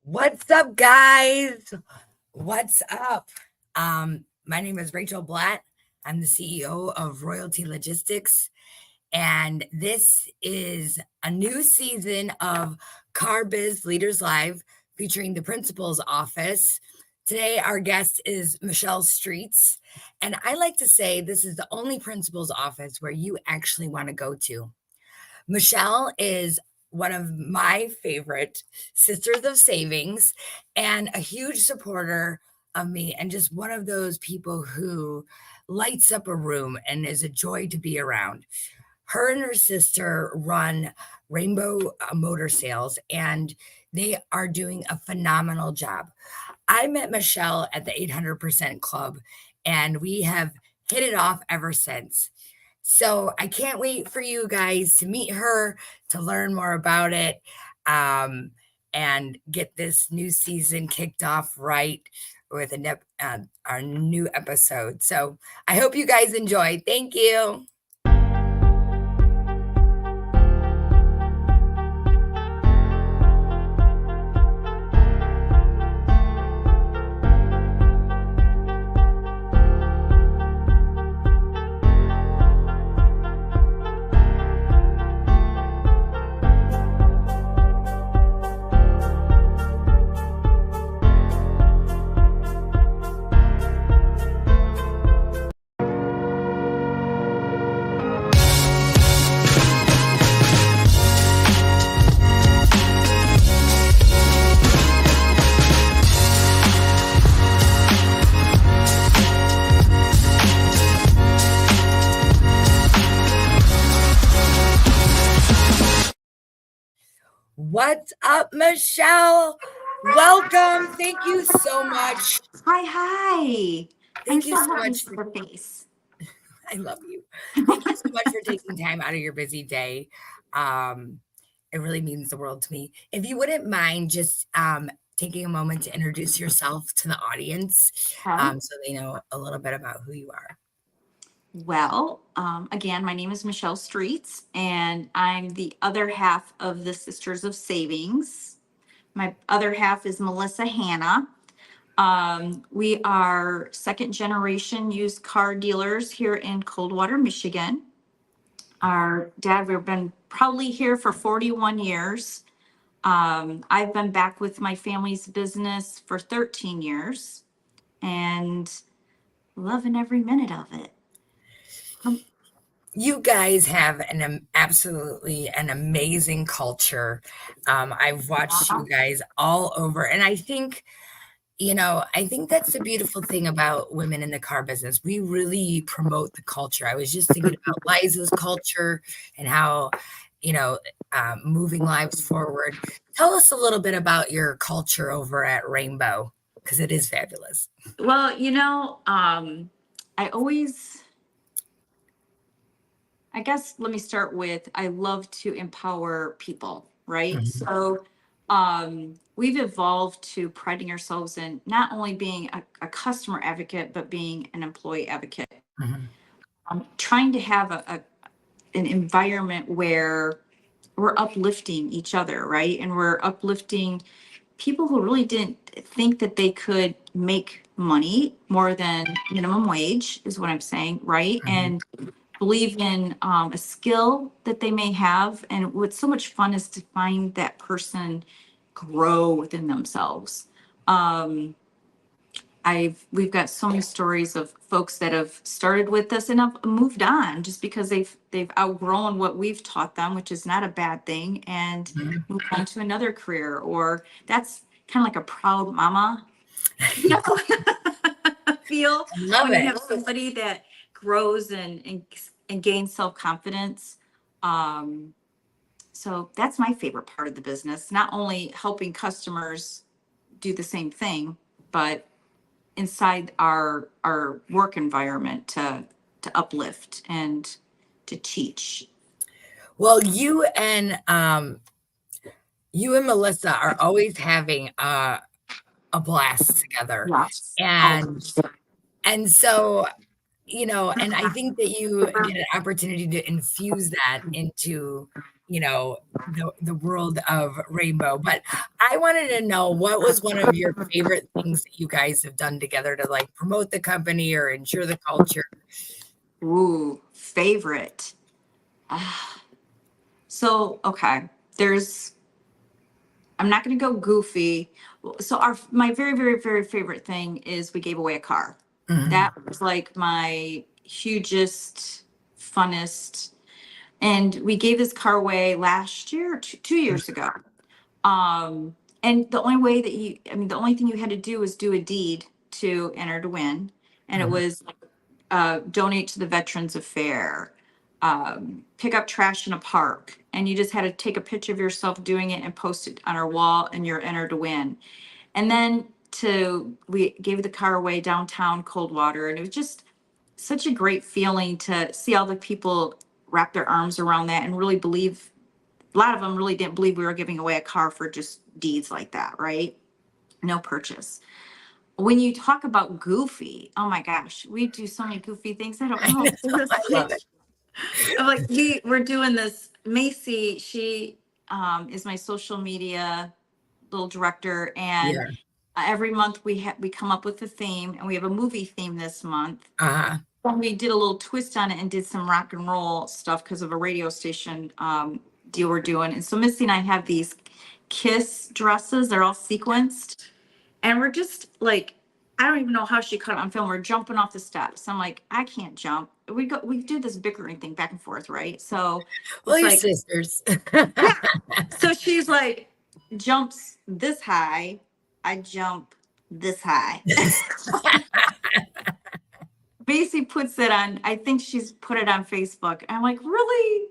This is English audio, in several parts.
What's up, guys? What's up? My name is Rachel Blatt. I'm the CEO of Royalty Logistics, and this is a new season of Car Biz Leaders Live featuring the principal's office. Today, our guest is Michelle Streets, and I like to say this is the only principal's office where you actually want to go to. Michelle is one of my favorite sisters of savings and a huge supporter of me, and just one of those people who lights up a room and is a joy to be around. Her and her sister run Rainbow Motor Sales, and they are doing a phenomenal job. I met Michelle at the 800% Club, and we have hit it off ever since. So I can't wait for you guys to meet her, to learn more about it, um, and get this new season kicked off right with our new episode. So I hope you guys enjoy. Thank you. What's up, Michelle? Welcome. Thank you so much. Hi. Thank you so so happy much for your face. I love you. Thank you so much for taking time out of your busy day. Um, it really means the world to me. If you wouldn't mind just taking a moment to introduce yourself to the audience, Okay. so they know a little bit about who you are. Well, again, my name is Michelle Streets, and I'm the other half of the Sisters of Savings. My other half is Melissa Hanna. We are second generation used car dealers here in Coldwater, Michigan. Our dad, we've been probably here for 41 years. I've been back with my family's business for 13 years and loving every minute of it. You guys have absolutely an amazing culture. I've watched you guys all over, and I think that's the beautiful thing about women in the car business. We really promote the culture. I was just thinking about Liza's culture and how, moving lives forward. Tell us a little bit about your culture over at Rainbow, because it is fabulous. Well, I guess let me start with I love to empower people, right? Mhm. So we've evolved to priding ourselves in not only being a customer advocate, but being an employee advocate. Mhm. Trying to have an environment where we're uplifting each other, right? And we're uplifting people who really didn't think that they could make money more than minimum wage, is what I'm saying, right? Mhm. And believe in a skill that they may have. And what's so much fun is to find that person grow within themselves. Um, we've got so many stories of folks that have started with us and have moved on just because they've outgrown what we've taught them, which is not a bad thing, and Mhm. moved on to another career. Or that's kind of like a proud mama, you know, feel Love when you it. have somebody that grows and gains self-confidence. Um, so that's my favorite part of the business, not only helping customers do the same thing, but inside our work environment to uplift and to teach. Well, you and Melissa are always having a blast together. Yes. And so, and I think that you get an opportunity to infuse that into, the world of Rainbow. But I wanted to know, what was one of your favorite things that you guys have done together to like promote the company or ensure the culture? Ooh, favorite. Ah, So, okay, there's, I'm not going to go goofy. So my very, very, very favorite thing is we gave away a car. Mhm. That was like my hugest, funnest. And we gave this car away last year, 2 years ago. And the only way that the only thing you had to do was do a deed to enter to win. And it Mhm. was donate to the Veterans Affair, pick up trash in a park. And you just had to take a picture of yourself doing it and post it on our wall, and you're entered to win. And then we gave the car away downtown Coldwater, and it was just such a great feeling to see all the people wrap their arms around that and really believe. A lot of them really didn't believe we were giving away a car for just deeds like that, right? No purchase. When you talk about goofy, oh my gosh, we do so many goofy things. I don't I know, know. I love it. I'm like, we're doing this. Macy, she is my social media little director, and Yeah. every month we come up with a theme, and we have a movie theme this month. Uh-huh. And we did a little twist on it and did some rock and roll stuff because of a radio station deal we're doing. And so Missy and I have these Kiss dresses. They're all sequenced, and we're just like, I don't even know how she caught it on film. We're jumping off the steps. I'm like, I can't jump. We do this bickering thing back and forth, right? So Well, it's your like, sisters. yeah. So she's like, jumps this high. I jump this high. Basically puts it on, I think she's put it on Facebook. I'm like, really?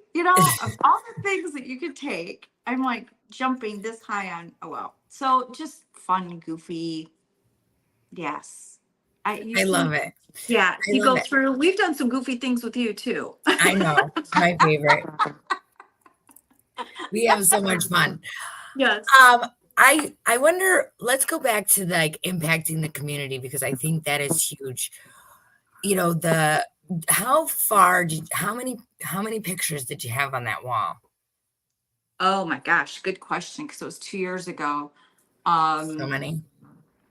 Of all the things that you could take, I'm like jumping this high on, oh well. So just fun, goofy. Yes. You I love see, it. yeah, I you love go it. through, we've done some goofy things with you too. I know. It's my favorite. We have so much fun. Yes. I wonder, let's go back to like impacting the community, because I think that is huge. The how many pictures did you have on that wall? Oh my gosh, good question. Because it was 2 years ago. So many.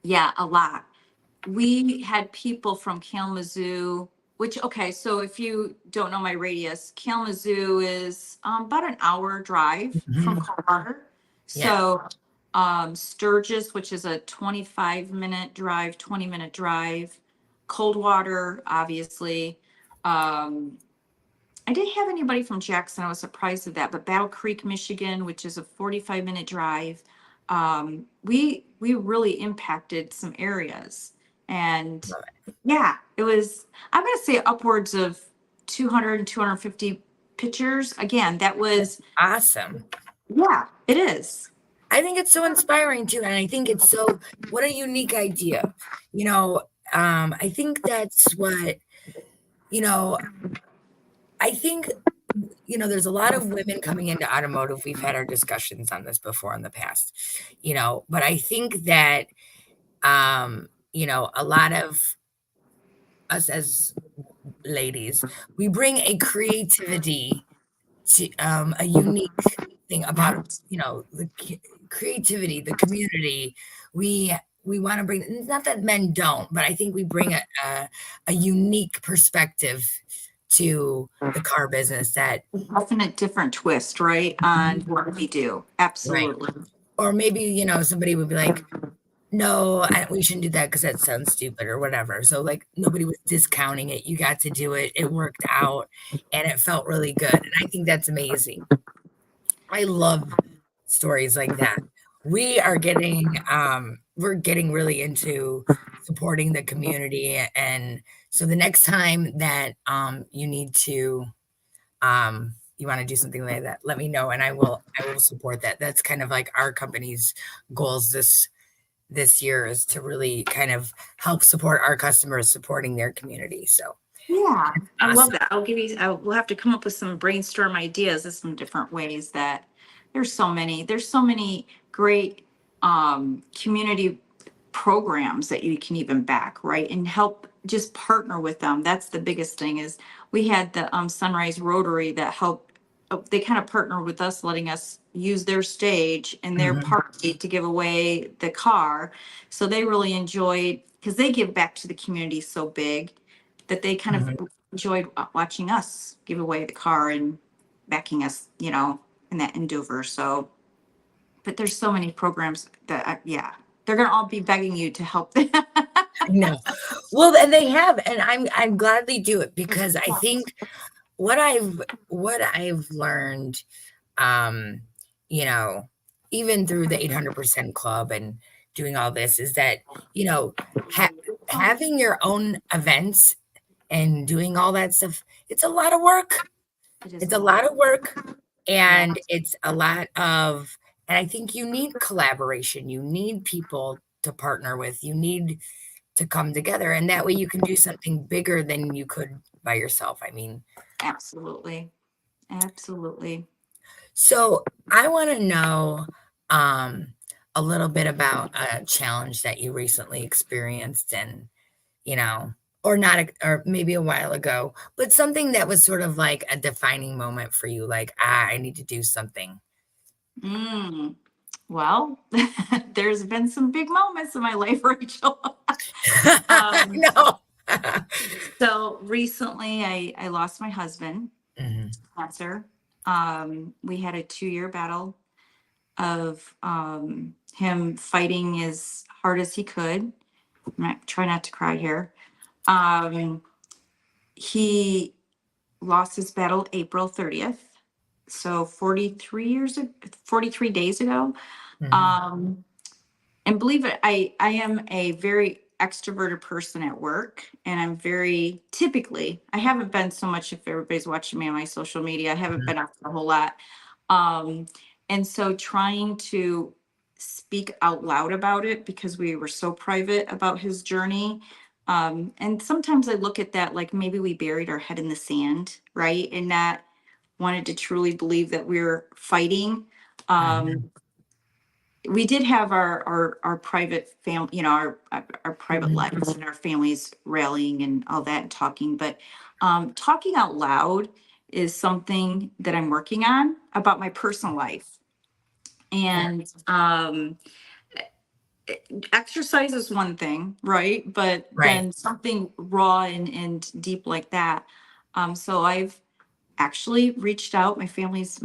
Yeah, a lot. We had people from Kalamazoo, which, okay, so if you don't know my radius, Kalamazoo is about an hour drive from Mhm. Coldwater. Yeah. So Sturgis, which is a 25-minute drive, 20-minute drive, Coldwater, obviously. Um, I didn't have anybody from Jackson. I was surprised at that, but Battle Creek, Michigan, which is a 45-minute drive. We really impacted some areas. And Love yeah, it was, I'm going to say upwards of 200 and 250 pictures. Again, that it. was, Awesome. yeah, it is. I think it's so inspiring too. And I think it's what a unique idea. I think that's what, you know, I think, there's a lot of women coming into automotive. We've had our discussions on this before in the past, but I think that, a lot of us as ladies, we bring a creativity to, a unique thing about, creativity, the community. We want to bring, not that men don't, but I think we bring a unique perspective to the car business that, Definite different twist, right, on what we do. right. Absolutely. Or maybe, somebody would be like, no, we shouldn't do that because that sounds stupid or whatever. So like nobody was discounting it. You got to do it. It worked out and it felt really good. And I think that's amazing. I love stories like that. We're getting really into supporting the community. And so the next time that you want to do something like that, let me know and I will support that. That's kind of like our company's goals this year, is to really kind of help support our customers supporting their community. So Yeah, I love awesome. that. We'll have to come up with some brainstorm ideas of some different ways that there's so many great community programs that you can even back, right? And help just partner with them. That's the biggest thing. Is we had the Sunrise Rotary that helped. They kind of partnered with us, letting us use their stage and their Mhm, party to give away the car. So they really enjoyed, because they give back to the community so big, that they kind of mhm. enjoyed watching us give away the car and backing us, in that endeavor. So, but there's so many programs that, yeah, they're gonna all be begging you to help them. No. Well, and they have, and I'm glad they do it because I think what I've learned, um, you know, even through the 800% Club and doing all this is that, you know, ha having your own events and doing all that stuff, it's a lot of work. It is It's a a lot. lot of work, Yeah, and it's a lot of and I think you need collaboration. You need people to partner with. You need to come together, and that way you can do something bigger than you could by yourself. I mean, absolutely. Absolutely. so I want to know um, a little bit about a challenge that you recently experienced, and or not, or maybe a while ago, but something that was sort of like a defining moment for you, like I need to do something. Mm, well, there's been some big moments in my life, Rachel. Um, No. so recently I lost my husband Mhm, to cancer. We had a 2-year battle of him fighting as hard as he could. Try not to cry here. Um, he lost his battle April 30th. So 43 days ago. mhm, Um, and believe it, I am a very extroverted person at work, and I'm very typically, I haven't been so much, if everybody's watching me on my social media, I haven't mhm, been out a whole lot. Um, and so trying to speak out loud about it, because we were so private about his journey. And sometimes I look at that like maybe we buried our head in the sand, right? And not wanted to truly believe that we're fighting. mhm, Um, we did have our private family, our private mhm, lives and our families rallying and all that and talking, but talking out loud is something that I'm working on about my personal life. yeah, And exercise is one thing, right? But right. then something raw and deep like that. So I've actually reached out. My family's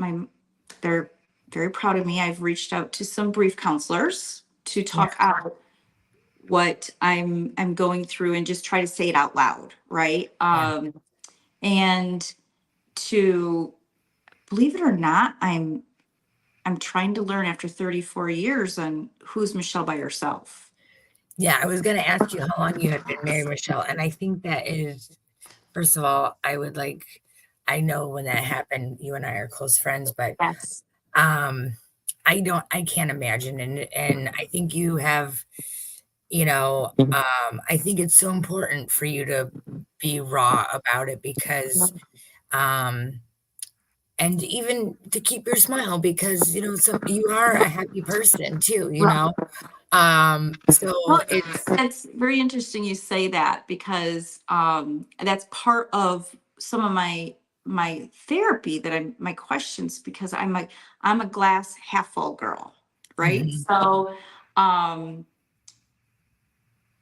they're very proud of me. I've reached out to some brief counselors to Yeah. talk out what I'm going through and just try to say it out loud, right? Yeah. And to believe it or not, I'm trying to learn after 34 years on who's Michelle by herself. Yeah, I was gonna ask you how long you had been married, Michelle, and I think that is, first of all, I know when that happened, you and I are close friends, but Yes. um, I can't imagine, and I think you have, I think it's so important for you to be raw about it because, um, and even to keep your smile because, you are a happy person too, you Well, know? So well, it's it's very interesting you say that, because that's part of some of my therapy, that my questions, because I'm a glass half full girl, right? Mhm, So um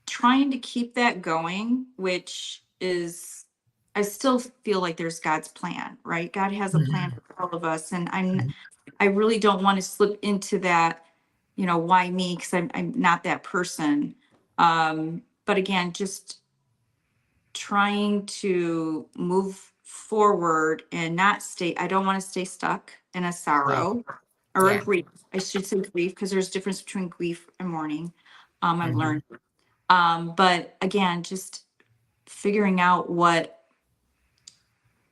trying to keep that going, which is, I still feel like there's God's plan, right? God has a plan mhm, for all of us. And mhm, I really don't want to slip into that, why me? Because I'm not that person. But again, just trying to move forward and not stay, I don't want to stay stuck in a yeah, sorrow or a yeah, grief. I should say grief, because there's a difference between grief and mourning. I've mhm, learned. But again, just figuring out what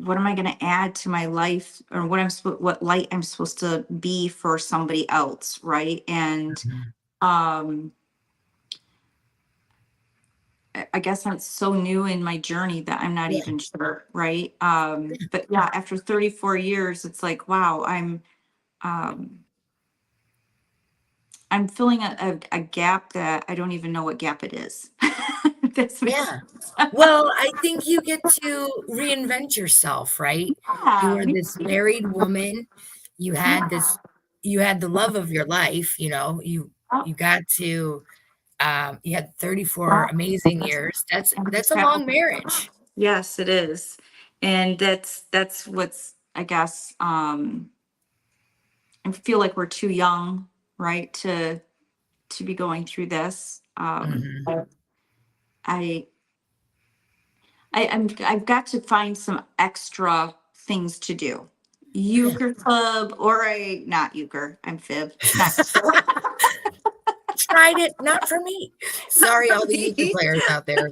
am I going to add to my life, or what light I'm supposed to be for somebody else, right? And mhm, um I guess I'm so new in my journey that I'm not yeah, even sure, right? But yeah, after 34 years, it's like, wow, um I'm filling a gap that I don't even know what gap it is. This makes Yeah. Well, I think you get to reinvent yourself, right? You yeah, were this married woman. You had yeah. this you had the love of your life, you got to you had 34 amazing years. That's a long marriage. Yes, it is. And that's what's, I guess, I feel like we're too young, right, to be going through this. Mhm. I I've got to find some extra things to do. Yeah. Euchre club or a not euchre. I'm fib. Not Tried it, not for me. not Sorry, for all the euchre me. players out there.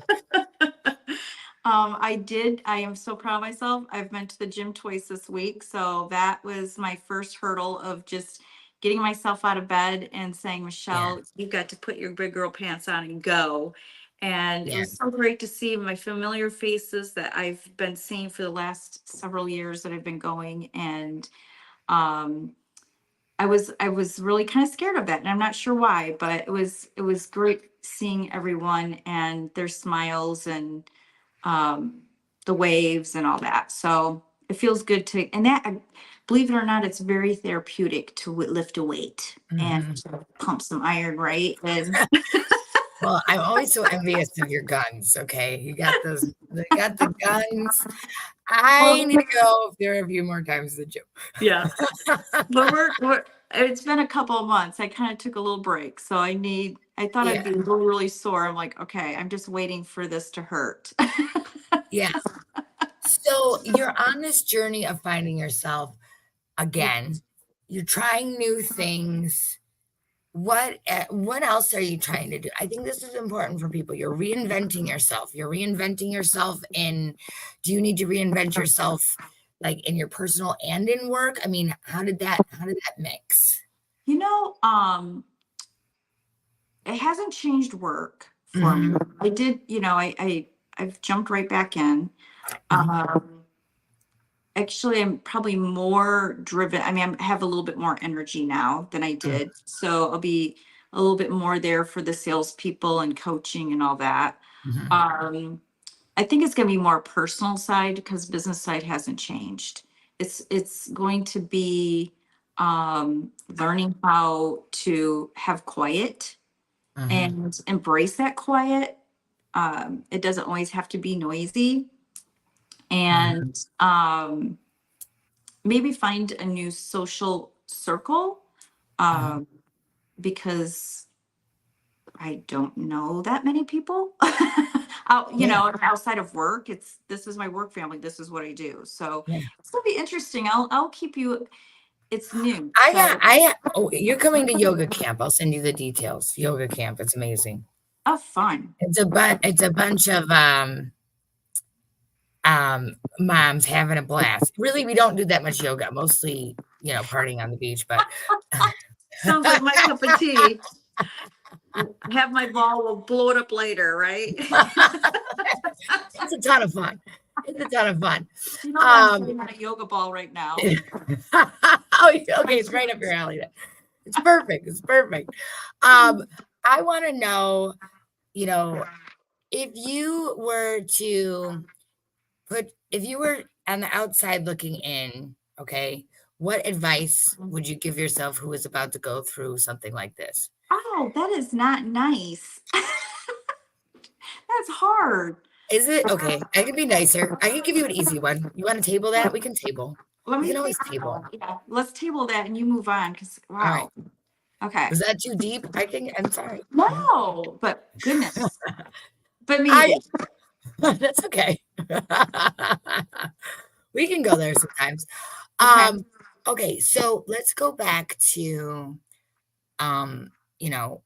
I did. I am so proud of myself. I've been to the gym twice this week. So that was my first hurdle of just getting myself out of bed and saying, Yeah, Michelle, you've got to put your big girl pants on and go. And it yeah. was so great to see my familiar faces that I've been seeing for the last several years that I've been going. And um, I was really kind of scared of that, and I'm not sure why, but it was great seeing everyone and their smiles and um, the waves and all that. So it feels good to, and that, believe it or not, it's very therapeutic to lift a weight and Mhm. to pump some iron, right? And Well, I'm always so envious of your guns, okay? You got the guns. I well, need to go there a few more times to the gym. yeah, but it's been a couple of months. I kind of took a little break, so I thought I'd Yeah, be really, really sore. I'm like, okay, I'm just waiting for this to hurt. yeah. So you're on this journey of finding yourself again. You're trying new things. What else are you trying to do? I think this is important for people. You're reinventing yourself. You're reinventing yourself in do you need to reinvent yourself like in your personal and in work? I mean, how did that mix? You know, it hasn't changed work for me. Mhm, I did, I've jumped right back in. mhm, Um, Actually, I'm probably more driven. I mean, I have a little bit more energy now than I mm, did. So I'll be a little bit more there for the salespeople and coaching and all that. mhm, Um, I think it's going to be more personal side because business side hasn't changed. It's going to be learning how to have quiet mhm, and embrace that quiet. It doesn't always have to be noisy, mhm, and maybe find a new social circle mhm. um, because I don't know that many people. Yeah, Outside of work, this is my work family. This is what I do. So yeah. it's gonna be interesting. I'll keep you. It's new, I got so oh, you're coming to yoga camp. I'll send you the details. Yoga camp, it's amazing. oh, fun. It's a bunch of moms having a blast. Really, we don't do that much yoga, mostly, partying on the beach, but Sounds like my cup of tea. Have my ball, we'll blow it up later, right? it's a ton of fun. It's a ton of fun. You know that I'm Um, sitting on a yoga ball right now. oh, okay, it's right up your alley then. It's perfect. It's perfect. Um, I want to know, you know, if you were to if you were on the outside looking in, okay, what advice would you give yourself who is about to go through something like this? Oh, that is not nice. That's hard. Is it okay? I can be nicer. I can give you an easy one. You want to table that? We can table. Let We me can think. always table. Yeah, let's table that and you move on because All right. wow. Okay. Was that too deep? I'm sorry. No, but goodness, but I maybe. that's okay. We can go there sometimes. Okay. Um, okay, so let's go back to um, you know,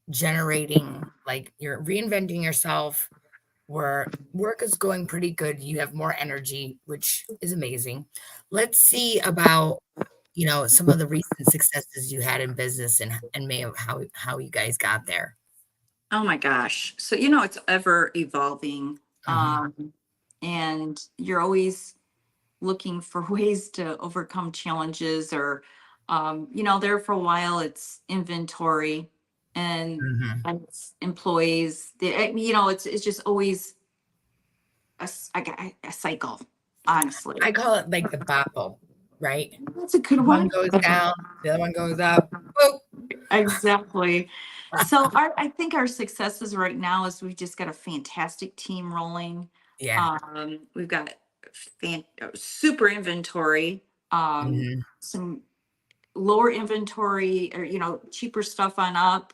generating like you're reinventing yourself where work is going pretty good. You have more energy, which is amazing. Let's see about, some of the recent successes you had in business and may have how you guys got there. Oh my gosh. So it's ever evolving. Mhm, And you're always looking for ways to overcome challenges or there for a while it's inventory and Mhm. employees. It's just always a cycle, honestly. I call it like the bopple, right? That's a good One one. goes down, the other one goes up. Boop. Exactly. So I think our successes right now is we've just got a fantastic team rolling. Yeah. We've got super inventory, Mhm. some lower inventory or, cheaper stuff on up,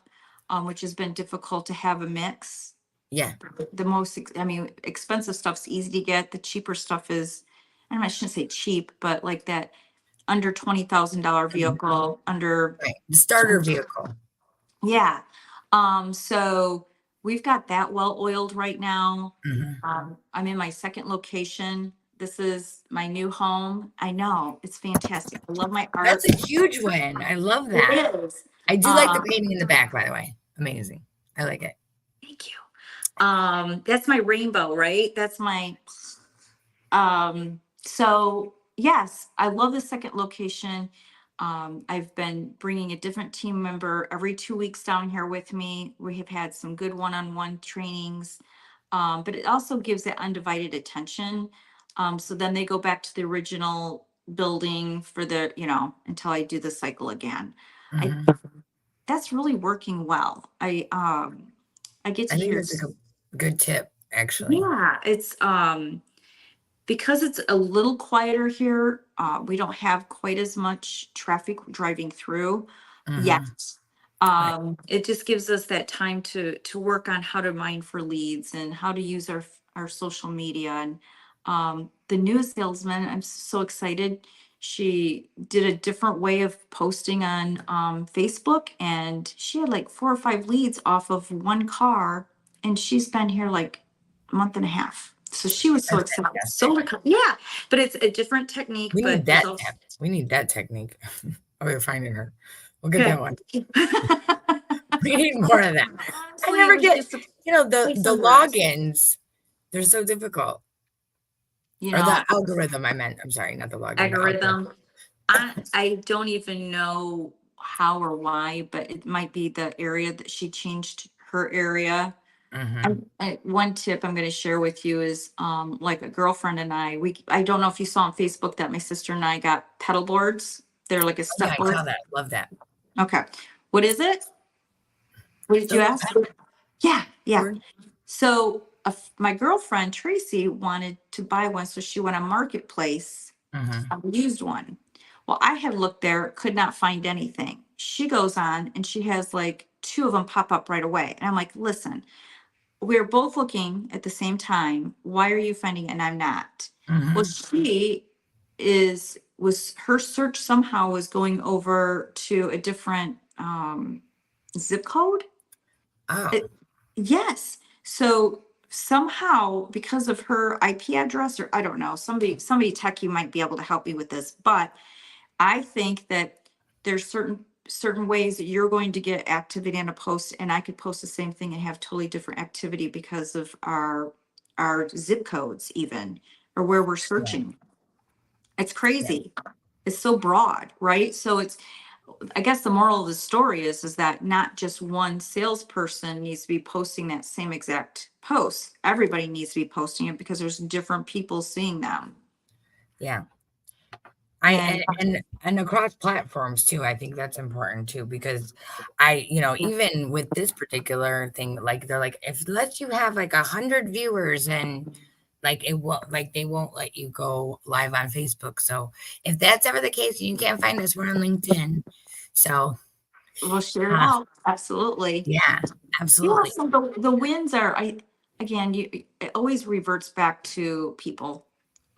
which has been difficult to have a mix. Yeah. The most, expensive stuff's easy to get. The cheaper stuff is, I shouldn't say cheap, but like that under $20,000 Mhm. vehicle, under, Right. The starter vehicle. yeah. So we've got that well oiled right now. Mhm. I'm in my second location. This is my new home. I know it's fantastic. I love my art. That's a huge win. I love that. It is. I do like the Um, painting in the back, by the way. Amazing. I like it. Thank you. That's my rainbow, right? That's my, so yes, I love the second location. I've been bringing a different team member every 2 weeks down here with me. We have had some good one-on-one trainings. But it also gives it undivided attention. So then they go back to the original building for until I do the cycle again. I Mhm. That's really working well. I get I to think hear. that's a good tip, actually. Yeah, it's because it's a little quieter here. We don't have quite as much traffic driving through yet. Mhm. Right. It just gives us that time to work on how to mine for leads and how to use our social media. And the new salesman, I'm so excited. She did a different way of posting on Facebook, and she had like 4 or 5 leads off of one car, and she's been here like a month and a half. So she was so That's excited. fantastic. Yeah, but it's a different technique, We but need it's that also tip. We need that technique. Oh, we're finding her. We'll get that good. one. We need more of that. I Honestly, it never was get, just a the place the on words. logins, they're so difficult. You Or the know, algorithm, I meant. I'm sorry, not the login, the algorithm. algorithm. I don't even know how or why, but it might be the area that she changed her area. Mhm. One tip I'm going to share with you is like a girlfriend and I don't know if you saw on Facebook that my sister and I got pedal boards. They're like a Oh, yeah, step I board. saw that. Love that. Okay. What is it? What did you The ask? Yeah, yeah. pedal So my girlfriend Tracy wanted to buy one, so she went on Marketplace, Mhm. used one. Well, I had looked there, could not find anything. She goes on and she has like two of them pop up right away. And I'm like, listen, we're both looking at the same time. Why are you finding it and I'm not? Well, Mhm. she was her search somehow was going over to a different zip code. Oh. It, yes. So somehow, because of her IP address, or I don't know, somebody techie might be able to help me with this, but I think that there's certain ways that you're going to get activity in a post, and I could post the same thing and have totally different activity because of our zip codes, even, or where we're Yeah. searching. It's Yeah. crazy. It's so broad, right? So I guess the moral of the story is that not just one salesperson needs to be posting that same exact post. Everybody needs to be posting it because there's different people seeing them. Yeah. I And and across platforms too, I think that's important too, because even with this particular thing, like they're like, if lets you have like 100 viewers and like it won't like they won't let you go live on Facebook. So if that's ever the case, you can't find us, we're on LinkedIn. So we'll share it uh, out. Absolutely. yeah, Yeah, absolutely. so the wins are, again, it always reverts back to people.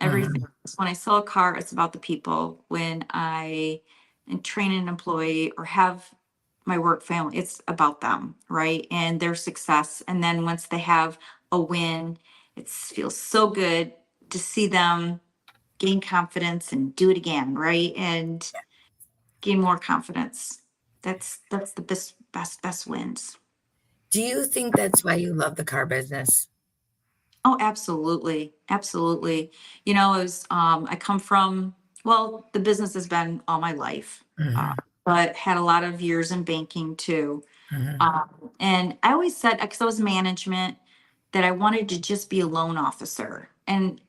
Everything. Mhm. When I sell a car, it's about the people. When I train an employee or have my work family, it's about them, right? And their success. And then once they have a win, it feels so good to see them gain confidence and do it again, right? And gain more confidence. That's the best wins. Do you think that's why you love the car business? Oh, absolutely. Absolutely. I come from, well, the business has been all my life, Mhm. but had a lot of years in banking too. Mhm. And I always said, because I was management, that I wanted to just be a loan officer. And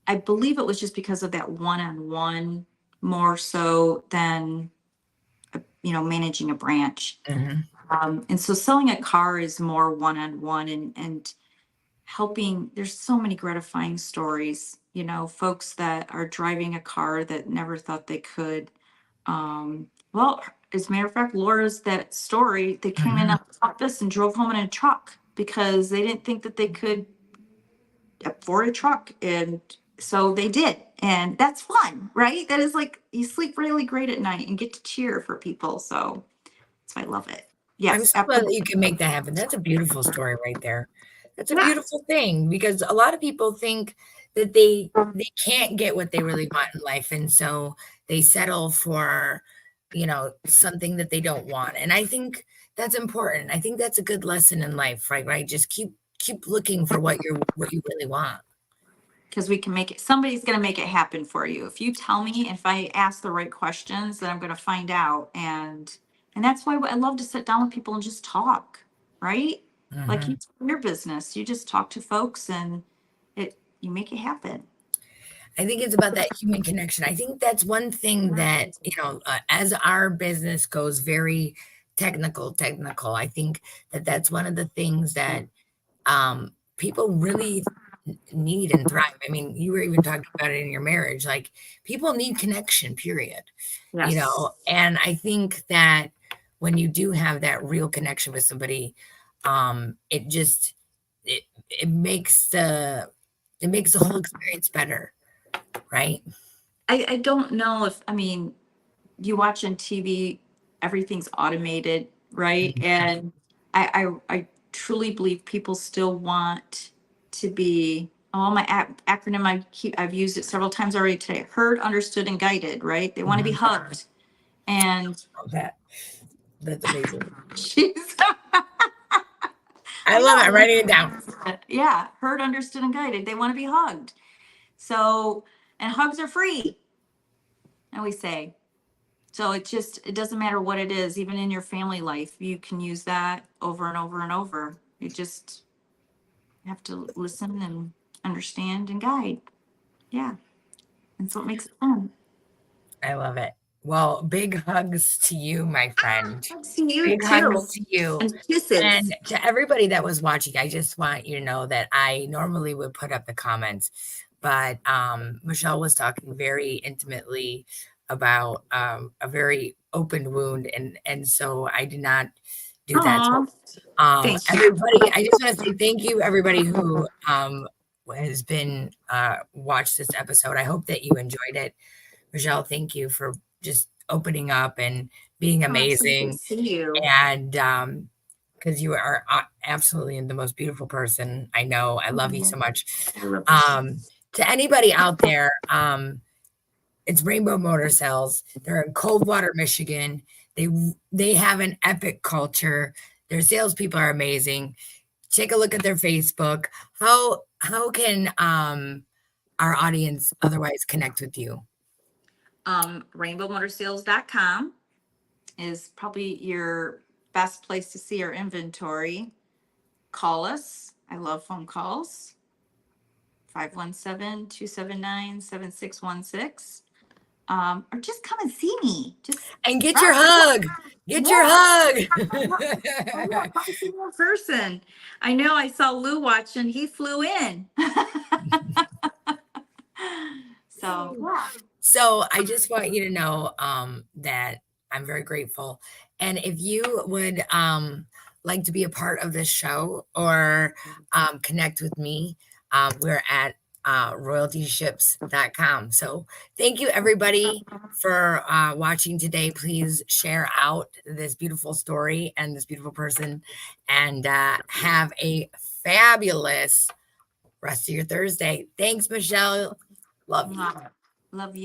I believe it was just because of that one-on-one more so than, managing a branch. Mhm. And so selling a car is more one-on-one and helping. There's so many gratifying stories, folks that are driving a car that never thought they could. Well, as a matter of fact, Laura's that story, they came in Mhm. the office and drove home in a truck because they didn't think that they could afford a truck. And so they did. And that's fun, right? That is like you sleep really great at night and get to cheer for people. So that's why I love it. I'm Yes, so glad that absolutely. you can make that happen. That's a beautiful story right there. That's a Yeah. beautiful thing because a lot of people think that they can't get what they really want in life, and so they settle for, something that they don't want. And I think that's important. I think that's a good lesson in life, right? Right? Just keep looking for what you really want. Because we can make it, somebody's going to make it happen for you. If you tell me, if I ask the right questions, then I'm going to find out. And that's why I love to sit down with people and just talk, right? Like Mhm. you, your business, you just talk to folks and you make it happen. I think it's about that human connection. I think that's one thing that, as our business goes very technical, I think that that's one of the things that people really need and thrive. I mean, you were even talking about it in your marriage. Like people need connection, period. Yes. And I think that when you do have that real connection with somebody, it just it makes the whole experience better, right? I don't know if, I mean, you watch on TV, everything's automated, right? Mhm. And I truly believe people still want to be, oh, my acronym, I've used it several times already today, heard, understood, and guided, right? They want to be Mhm. hugged. And Love that. That's amazing. she's, I I love it. know, I'm writing it down. yeah, heard, understood, and guided. They want to be hugged. So, and hugs are free, I always say. So it doesn't matter what it is, even in your family life, you can use that over and over and over. You just have to listen and understand and guide. Yeah. And so it makes it fun. I love it. Well, big hugs to you, my friend. Thanks to you Big too. hugs to you. And kisses. And to everybody that was watching, I just want you to know that I normally would put up the comments, but Michelle was talking very intimately about a very open wound, and so I did not do that. So Aw, thank you. everybody, I just want to say thank you, everybody who has been watched this episode. I hope that you enjoyed it. Michelle, thank you for just opening up and being Oh, it's so good to amazing. see you. And because you are absolutely the most beautiful person I know. I love you so much. I love you. Um, to anybody out there, it's Rainbow Motor Sales. They're in Coldwater, Michigan. They they have an epic culture. Their salespeople are amazing. Take a look at their Facebook. How can our audience otherwise connect with you? Rainbowmotorsales.com is probably your best place to see our inventory. Call us. I love phone calls. 517-279-7616. Or just come and see me. Just And get your drop. hug. Get your Yeah. hug. Oh, yeah, come see me in person. I know I saw Lou watching. He flew in. So, yeah. So I just want you to know that I'm very grateful. And if you would like to be a part of this show or connect with me, we're at royaltyships.com. So thank you, everybody, for watching today. Please share out this beautiful story and this beautiful person and have a fabulous rest of your Thursday. Thanks, Michelle. Love you. Love you.